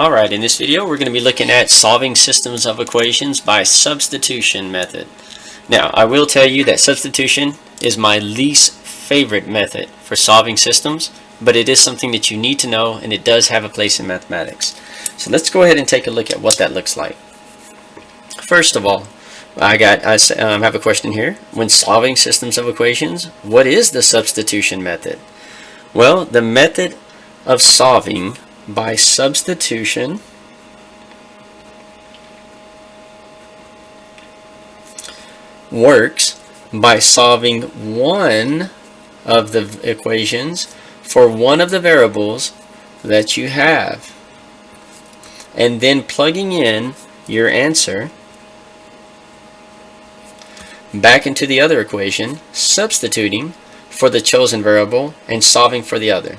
Alright, in this video we're going to be looking at solving systems of equations by substitution method. Now, I will tell you that substitution is my least favorite method for solving systems, but it is something that you need to know, and it does have a place in mathematics. So let's go ahead and take a look at what that looks like. First of all, I have a question here. When solving systems of equations, what is the substitution method? Well, the method of solving by substitution works by solving one of the equations for one of the variables that you have, and then plugging in your answer back into the other equation, substituting for the chosen variable and solving for the other.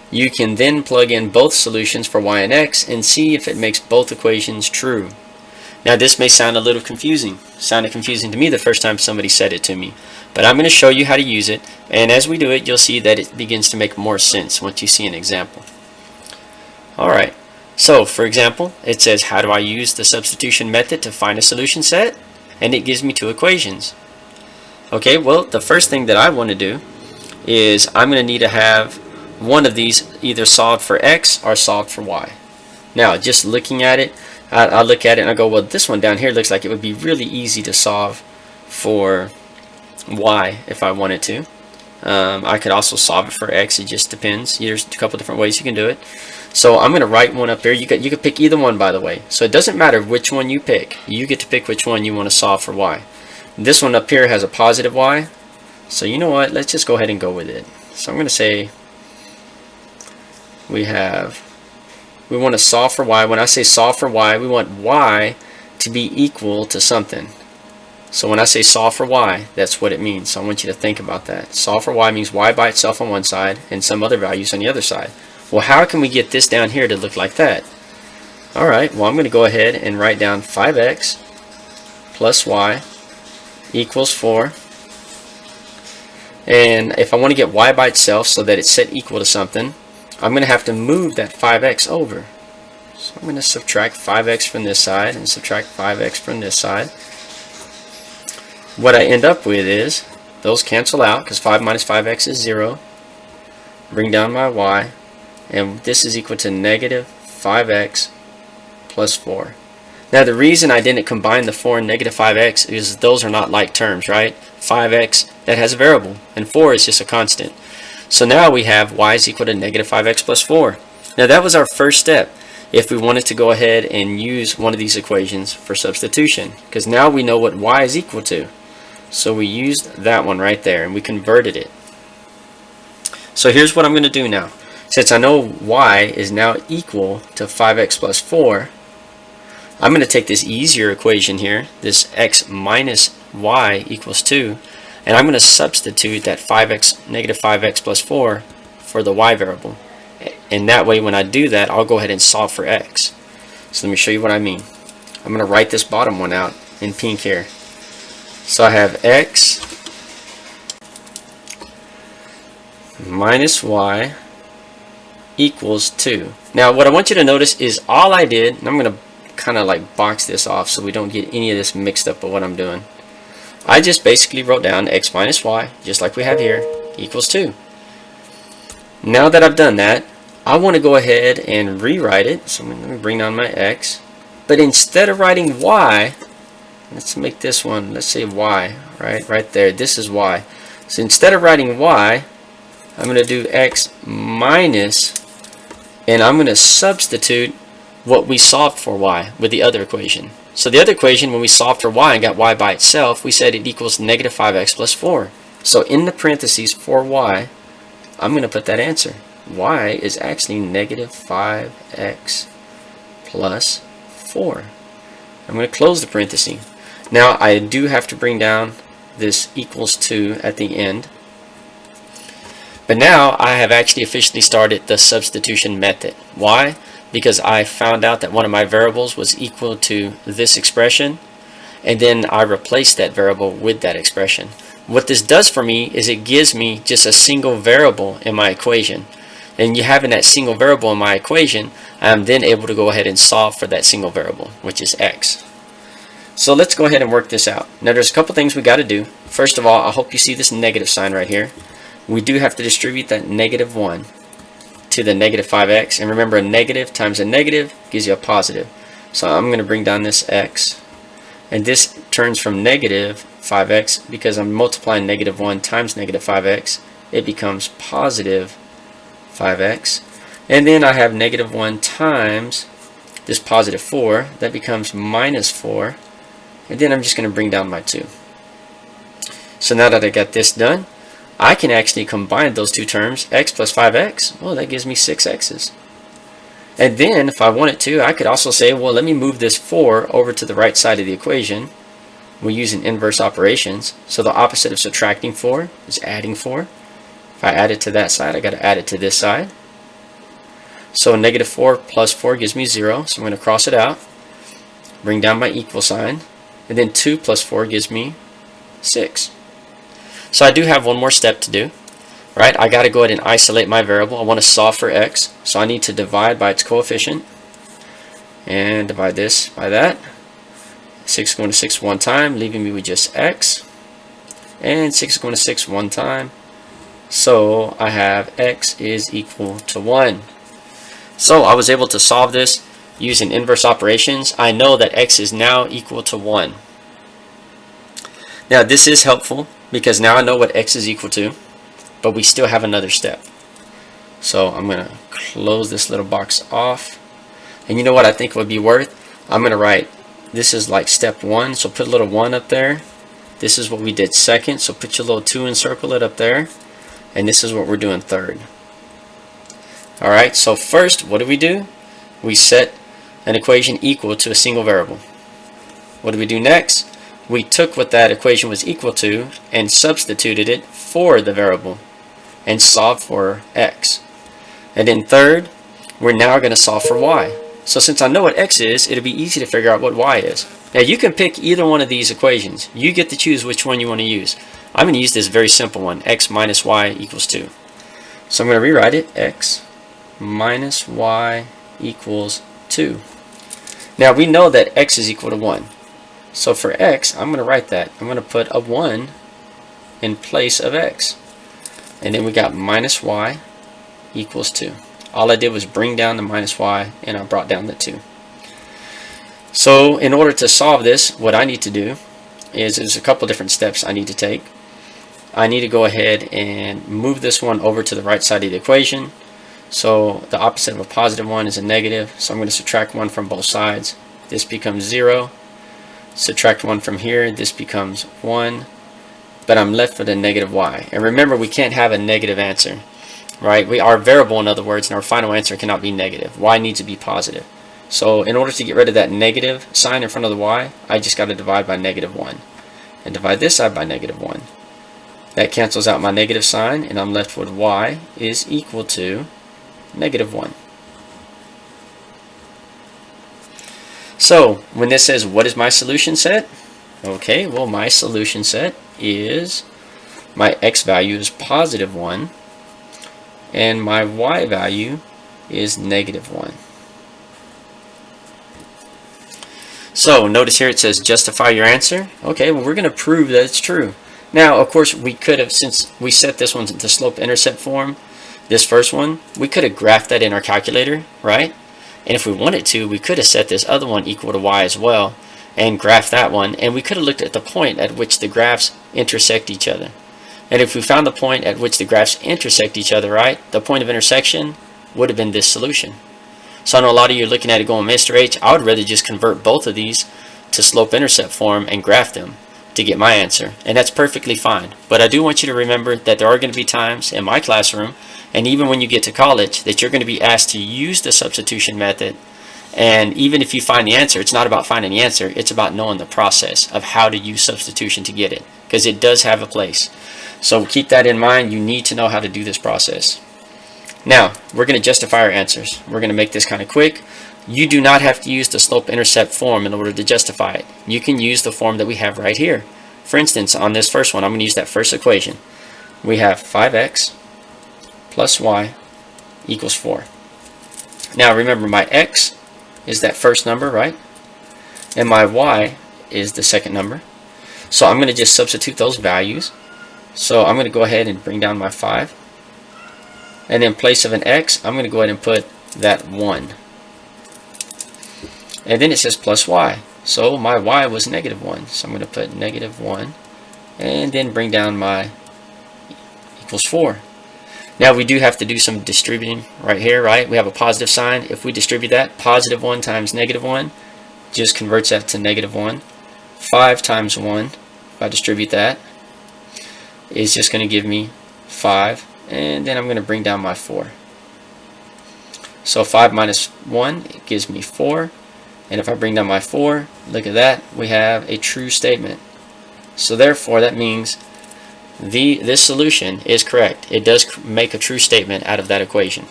You can then plug in both solutions for y and x and see if it makes both equations true. Now, this may sound a little confusing. Sounded confusing to me the first time somebody said it to me. But I'm going to show you how to use it, and as we do it, you'll see that it begins to make more sense once you see an example. Alright, so for example, it says, how do I use the substitution method to find a solution set? And it gives me two equations. Okay, well, the first thing that I want to do is I'm going to need to have one of these either solved for x or solved for y. Now, just looking at it, I look at it and I go, well, this one down here looks like it would be really easy to solve for y if I wanted to. I could also solve it for x. It just depends. There's a couple different ways you can do it. So I'm going to write one up there. You could pick either one, by the way. So it doesn't matter which one you pick. You get to pick which one you want to solve for y. This one up here has a positive y. So you know what? Let's just go ahead and go with it. So I'm going to say we want to solve for y. When I say solve for y, we want y to be equal to something. So when I say solve for y, that's what it means. So I want you to think about that. Solve for y means y by itself on one side and some other values on the other side. Well, how can we get this down here to look like that? Alright, well, I'm going to go ahead and write down 5x plus y equals 4. And if I want to get y by itself so that it's set equal to something, I'm going to have to move that 5x over. So I'm going to subtract 5x from this side and subtract 5x from this side. What I end up with is, those cancel out because 5 minus 5x is 0. Bring down my y, and this is equal to negative 5x plus 4. Now, the reason I didn't combine the 4 and negative 5x is those are not like terms, right? 5x, that has a variable, and 4 is just a constant. So now we have y is equal to negative 5x plus 4. Now, that was our first step if we wanted to go ahead and use one of these equations for substitution, because now we know what y is equal to. So we used that one right there, and we converted it. So here's what I'm going to do now. Since I know y is now equal to 5x plus 4, I'm going to take this easier equation here, this x minus y equals 2, and I'm going to substitute that negative 5x plus 4 for the y variable. And that way, when I do that, I'll go ahead and solve for x. So let me show you what I mean. I'm going to write this bottom one out in pink here. So I have x minus y equals 2. Now, what I want you to notice is all I did, and I'm going to kind of like box this off so we don't get any of this mixed up with what I'm doing. I just basically wrote down x minus y, just like we have here, equals 2. Now that I've done that, I want to go ahead and rewrite it. So let me bring down my x. But instead of writing y, let's make this one, let's say y, right there. This is y. So instead of writing y, I'm going to do x minus, and I'm going to substitute what we solved for y with the other equation. So the other equation, when we solved for y and got y by itself, we said it equals negative 5x plus 4. So in the parentheses for y, I'm going to put that answer. Y is actually negative 5x plus 4. I'm going to close the parenthesis. Now I do have to bring down this equals 2 at the end. But now I have actually officially started the substitution method. Why? Because I found out that one of my variables was equal to this expression, and then I replaced that variable with that expression. What this does for me is it gives me just a single variable in my equation. and you having that single variable in my equation, I'm then able to go ahead and solve for that single variable, which is x. So let's go ahead and work this out. Now there's a couple things we got to do. First of all, I hope you see this negative sign right here. We do have to distribute that negative 1 to the negative 5x, and remember, a negative times a negative gives you a positive. So I'm going to bring down this x, and this turns from negative 5x, because I'm multiplying negative 1 times negative 5x, it becomes positive 5x. And then I have negative 1 times this positive 4, that becomes minus 4. And then I'm just going to bring down my 2. So now that I got this done, I can actually combine those two terms, x plus 5x. Well, that gives me 6x's. And then if I wanted to, I could also say, well, let me move this 4 over to the right side of the equation. We're using inverse operations. So the opposite of subtracting 4 is adding 4. If I add it to that side, I got to add it to this side. So negative 4 plus 4 gives me 0. So I'm going to cross it out, bring down my equal sign. And then 2 plus 4 gives me 6. So I do have one more step to do, right? I got to go ahead and isolate my variable. I want to solve for x, so I need to divide by its coefficient and divide this by that. 6 is going to 6 one time, leaving me with just x, and 6 is going to 6 one time, so I have x is equal to 1. So I was able to solve this using inverse operations. I know that x is now equal to 1. Now this is helpful because now I know what x is equal to, but we still have another step. So I'm going to close this little box off, and you know what I think would be worth? I'm going to write, this is like step 1, so put a little 1 up there. This is what we did second, so put your little 2 and circle it up there, and this is what we're doing third. Alright, so first, what do? We set an equation equal to a single variable. What do we do next? We took what that equation was equal to and substituted it for the variable and solved for x. And then third, we're now going to solve for y. So since I know what x is, it'll be easy to figure out what y is. Now you can pick either one of these equations. You get to choose which one you want to use. I'm going to use this very simple one, x minus y equals 2. So I'm going to rewrite it, x minus y equals 2. Now we know that x is equal to 1. So for x, I'm going to write that. I'm going to put a 1 in place of x. And then we got minus y equals 2. All I did was bring down the minus y, and I brought down the 2. So in order to solve this, what I need to do is there's a couple different steps I need to take. I need to go ahead and move this one over to the right side of the equation. So the opposite of a positive 1 is a negative. So I'm going to subtract 1 from both sides. This becomes 0. Subtract 1 from here, this becomes 1, but I'm left with a negative y. And remember, we can't have a negative answer, right? Our variable, in other words, and our final answer cannot be negative. Y needs to be positive. So in order to get rid of that negative sign in front of the y, I just got to divide by negative 1. And divide this side by negative 1. That cancels out my negative sign, and I'm left with y is equal to negative 1. So when this says, what is my solution set? Okay, well, my solution set is my x value is positive 1 and my y value is negative 1. So notice here it says justify your answer. Okay, well, we're going to prove that it's true. Now, of course, we could have, since we set this one to slope-intercept form, this first one, we could have graphed that in our calculator, right? And if we wanted to, we could have set this other one equal to y as well and graphed that one, and we could have looked at the point at which the graphs intersect each other. And if we found the point at which the graphs intersect each other, right, the point of intersection would have been this solution. So I know a lot of you are looking at it going, Mr. H, I would rather just convert both of these to slope-intercept form and graph them to get my answer, and that's perfectly fine. But I do want you to remember that there are going to be times in my classroom, and even when you get to college, that you're going to be asked to use the substitution method. And even if you find the answer, it's not about finding the answer, it's about knowing the process of how to use substitution to get it, because it does have a place. So keep that in mind. You need to know how to do this process. Now, we're going to justify our answers. We're going to make this kind of quick. You do not have to use the slope-intercept form in order to justify it. You can use the form that we have right here. For instance, on this first one, I'm going to use that first equation. We have 5x plus y equals 4. Now remember, my x is that first number, right? And my y is the second number. So I'm going to just substitute those values. So I'm going to go ahead and bring down my 5. And in place of an x, I'm going to go ahead and put that 1. And then it says plus y. So my y was negative 1. So I'm going to put negative 1. And then bring down my equals 4. Now we do have to do some distributing right here, right? We have a positive sign. If we distribute that, positive 1 times negative 1 just converts that to negative 1. 5 times 1, if I distribute that, is just going to give me 5. And then I'm going to bring down my 4. So 5 minus 1, it gives me 4. And if I bring down my 4, look at that, we have a true statement. So therefore, that means this solution is correct. It does make a true statement out of that equation.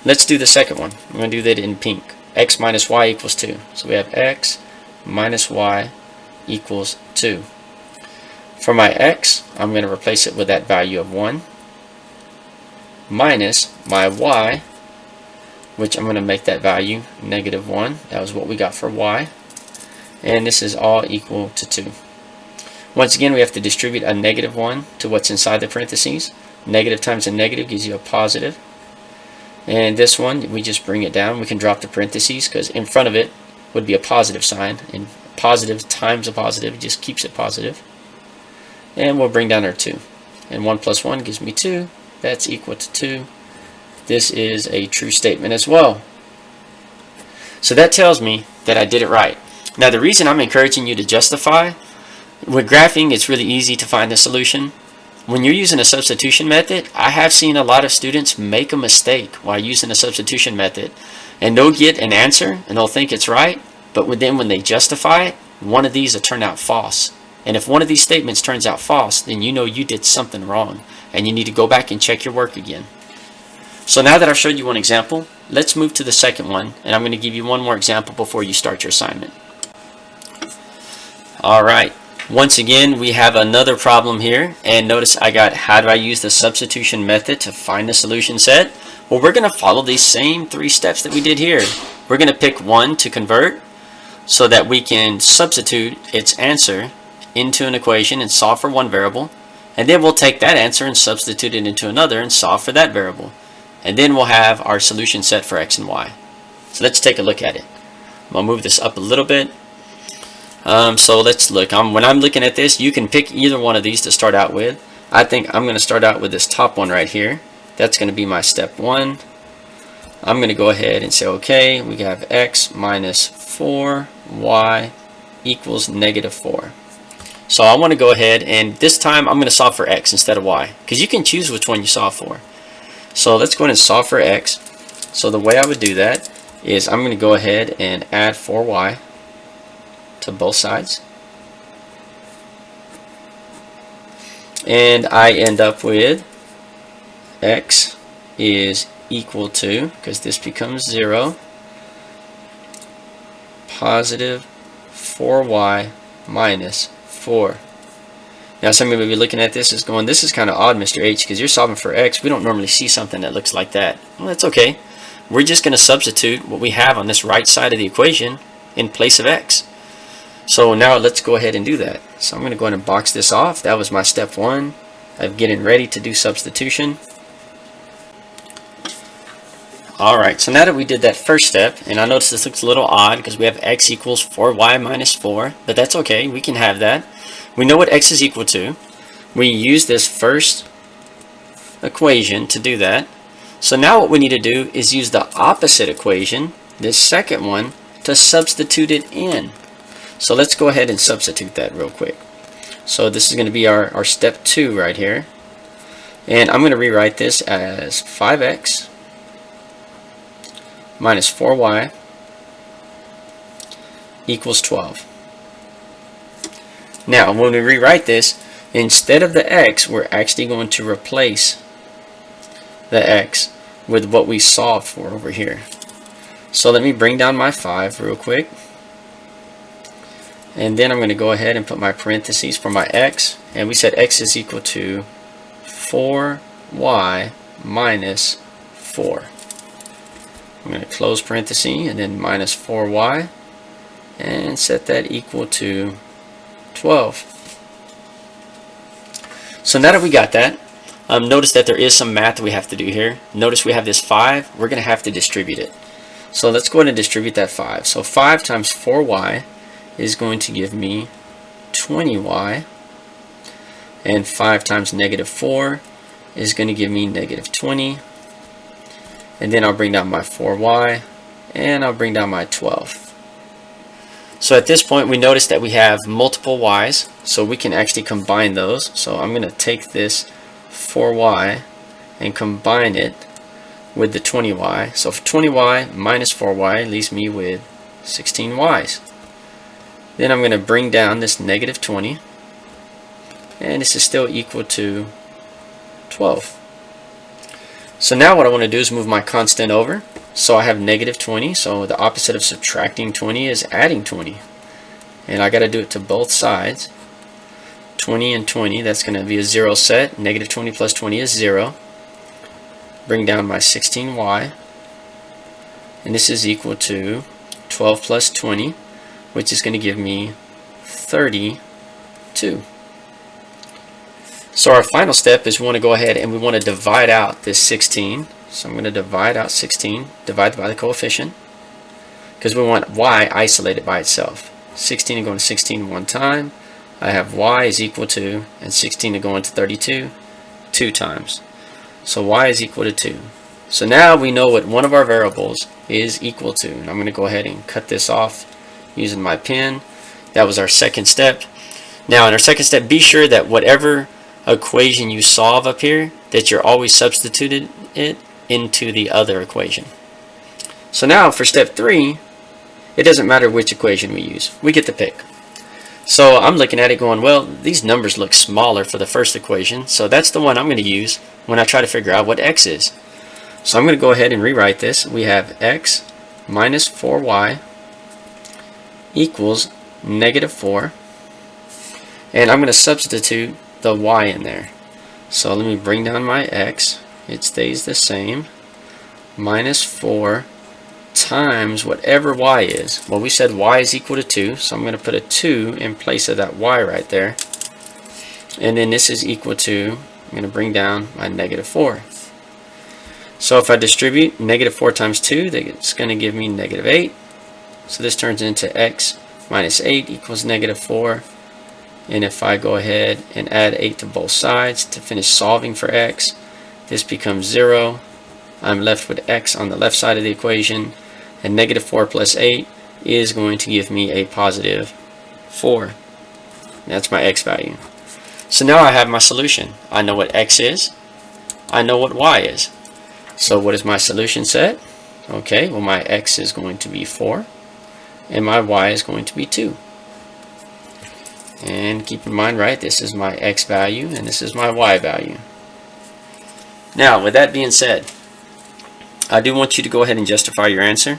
Let's do the second one. I'm going to do that in pink. X minus y equals 2. So we have x minus y equals 2. For my x, I'm going to replace it with that value of 1 minus my y, which I'm going to make that value negative 1. That was what we got for y. And this is all equal to 2. Once again, we have to distribute a negative 1 to what's inside the parentheses. Negative times a negative gives you a positive. And this one, we just bring it down. We can drop the parentheses because in front of it would be a positive sign. And positive times a positive just keeps it positive. And we'll bring down our 2. And 1 plus 1 gives me 2. That's equal to 2. This is a true statement as well. So that tells me that I did it right. Now the reason I'm encouraging you to justify, with graphing it's really easy to find the solution. When you're using a substitution method, I have seen a lot of students make a mistake while using a substitution method. And they'll get an answer and they'll think it's right, but then when they justify it, one of these will turn out false. And if one of these statements turns out false, then you know you did something wrong and you need to go back and check your work again. So now that I've showed you one example, let's move to the second one, and I'm going to give you one more example before you start your assignment. Alright, once again we have another problem here, and notice I got how do I use the substitution method to find the solution set. Well, we're going to follow these same 3 steps that we did here. We're going to pick one to convert so that we can substitute its answer into an equation and solve for one variable, and then we'll take that answer and substitute it into another and solve for that variable. And then we'll have our solution set for x and y. So let's take a look at it. I'm going to move this up a little bit. So let's look. When I'm looking at this, you can pick either one of these to start out with. I think I'm going to start out with this top one right here. That's going to be my step 1. I'm going to go ahead and say, okay, we have x minus 4y equals negative 4. So I want to go ahead and this time I'm going to solve for x instead of y, because you can choose which one you solve for. So let's go ahead and solve for x. So the way I would do that is I'm going to go ahead and add 4y to both sides. And I end up with x is equal to, because this becomes 0, positive 4y minus 4. Now some of you may be looking at this as going, this is kind of odd, Mr. H, because you're solving for x. We don't normally see something that looks like that. Well, that's okay. We're just going to substitute what we have on this right side of the equation in place of x. So now let's go ahead and do that. So I'm going to go ahead and box this off. That was my step 1 of getting ready to do substitution. Alright, so now that we did that first step, and I notice this looks a little odd because we have x equals 4y minus 4, but that's okay, we can have that. We know what x is equal to. We use this first equation to do that. So now what we need to do is use the opposite equation, this second one, to substitute it in. So let's go ahead and substitute that real quick. So this is going to be our step 2 right here. And I'm going to rewrite this as 5x minus 4y equals 12. Now when we rewrite this, instead of the x, we're actually going to replace the x with what we solved for over here. So let me bring down my 5 real quick. And then I'm going to go ahead and put my parentheses for my x. And we said x is equal to 4y minus 4. I'm going to close parenthesis and then minus 4y and set that equal to 12. So now that we got that, notice that there is some math that we have to do here. Notice we have this 5. We're going to have to distribute it. So let's go ahead and distribute that 5. So 5 times 4y is going to give me 20y. And 5 times negative 4 is going to give me negative 20. And then I'll bring down my 4y. And I'll bring down my 12. So at this point we notice that we have multiple y's. So we can actually combine those. So I'm going to take this 4y and combine it with the 20y. So 20y minus 4y leaves me with 16y's. Then I'm going to bring down this negative 20, and this is still equal to 12. So now what I want to do is move my constant over. So I have negative 20, so the opposite of subtracting 20 is adding 20. And I got to do it to both sides. 20 and 20, that's going to be a 0 set. Negative 20 plus 20 is 0. Bring down my 16y, and this is equal to 12 plus 20, which is going to give me 32. So our final step is we want to go ahead and we want to divide out this 16. So I'm going to divide out 16, divide by the coefficient, because we want y isolated by itself. 16 to go into 16 one time. I have y is equal to, and 16 to go into 32 two times. So y is equal to 2. So now we know what one of our variables is equal to. And I'm going to go ahead and cut this off using my pen. That was our second step. Now in our second step, be sure that whatever equation you solve up here, that you're always substituted it into the other equation. So now for step 3, it doesn't matter which equation we use. We get to pick. So I'm looking at it going, well, these numbers look smaller for the first equation, so that's the one I'm going to use when I try to figure out what x is. So I'm going to go ahead and rewrite this. We have x minus 4y equals negative 4. And I'm going to substitute the y in there. So let me bring down my x. It stays the same. Minus 4 times whatever y is. Well, we said y is equal to 2, so I'm going to put a 2 in place of that y right there. And then this is equal to, I'm going to bring down my negative 4. So if I distribute negative 4 times 2, it's going to give me negative 8. So this turns into x minus 8 equals negative 4. And if I go ahead and add 8 to both sides to finish solving for x, this becomes 0. I'm left with x on the left side of the equation, and negative 4 plus 8 is going to give me a positive 4. That's my x value. So now I have my solution. I know what x is. I know what y is. So what is my solution set? Okay, well my x is going to be 4, and my y is going to be 2. And keep in mind, right, this is my x value, and this is my y value. Now, with that being said, I do want you to go ahead and justify your answer.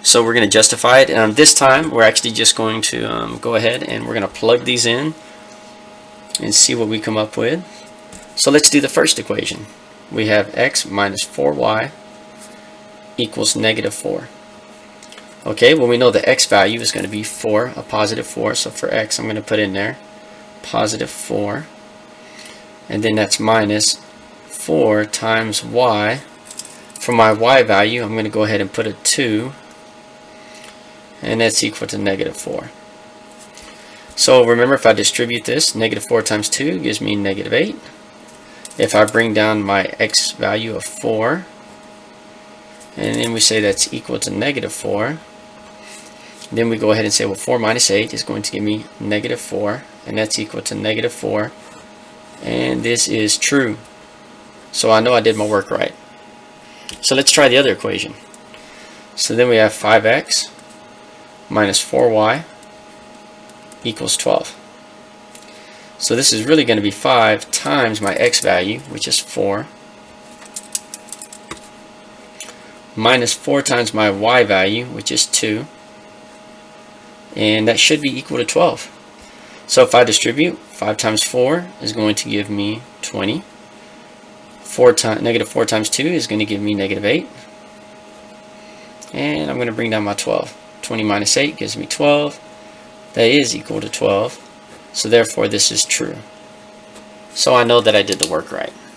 So we're going to justify it, and this time we're actually just going to go ahead and we're going to plug these in and see what we come up with. So let's do the first equation. We have x minus 4y equals negative 4. Okay, well we know the x value is going to be 4, a positive 4, so for x I'm going to put in there positive 4, and then that's minus 4 times y. For my y value, I'm going to go ahead and put a 2, and that's equal to negative 4. So remember, if I distribute this, negative 4 times 2 gives me negative 8. If I bring down my x value of 4, and then we say that's equal to negative 4, then we go ahead and say, well, 4 minus 8 is going to give me negative 4, and that's equal to negative 4, and this is true. So I know I did my work right. So let's try the other equation. So then we have 5x minus 4y equals 12. So this is really going to be 5 times my x value, which is 4, minus 4 times my y value, which is 2, and that should be equal to 12. So if I distribute, 5 times 4 is going to give me 20. Negative 4 times 2 is going to give me negative 8. And I'm going to bring down my 12. 20 minus 8 gives me 12. That is equal to 12. So therefore this is true. So I know that I did the work right.